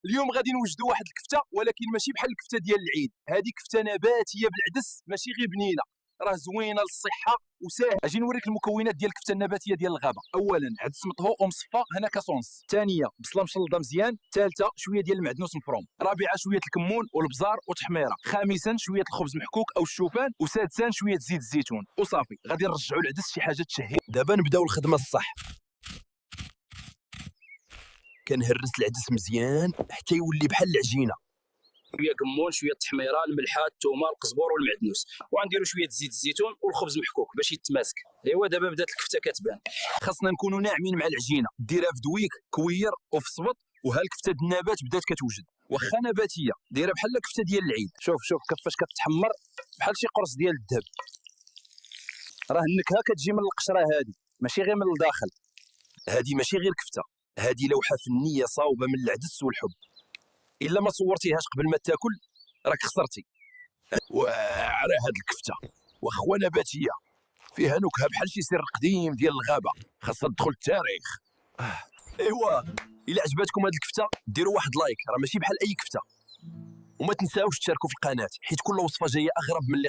اليوم غادي نوجدوا واحد الكفته، ولكن ماشي بحال الكفته ديال العيد. هذه كفته نباتيه بالعدس، ماشي غير بنينه، راه زوينه للصحه وساهل. اجي نوريك المكونات ديال الكفته النباتيه ديال الغابه. اولا عدس مطهو ومصفى، هنا كاسونس. ثانيه بصله مشلضه مزيان. ثالثه شويه ديال المعدنوس مفروم. رابعه شويه الكمون والبزار وتحميره. خامسا شويه الخبز محكوك او الشوفان. وسادسا شويه زيت الزيتون. وصافي غادي نرجعوا العدس شي حاجه تشهي. دابا نبداو الخدمه الصح. كنهرس العدس مزيان حتى يولي بحال العجينه. شويه كمون، شويه التحميره، الملحه، الثومه، القزبور والمعدنوس، وغنديروا شويه زيت الزيتون والخبز محكوك باش يتماسك. ايوا دابا بدات الكفته كتبان. خاصنا نكونوا ناعمين مع العجينه. ديرها في دويك، كوير وفي صبط، وها الكفته د النبات بدات كتوجد. واخا نباتيه دايره بحال الكفته ديال العيد. شوف كيفاش كتحمر بحال شي قرص ديال الذهب. راه النكهه كتجي من القشره هذه، ماشي غير من الداخل. هذه ماشي غير كفته، هذه لوحه فنيه صاوبه من العدس والحب. الا ما صورتيهاش قبل ما تاكل راك خسرتي. على هاد الكفته واخا نباتيه فيها نكهه بحال شي سر قديم ديال الغابه، خاصها تدخل التاريخ. ايوا الا عجبتكم هاد الكفته ديروا واحد لايك، راه ماشي بحال اي كفته. وما تنساوش تشاركوا في القناه حيت كل وصفه جايه اغرب من اللي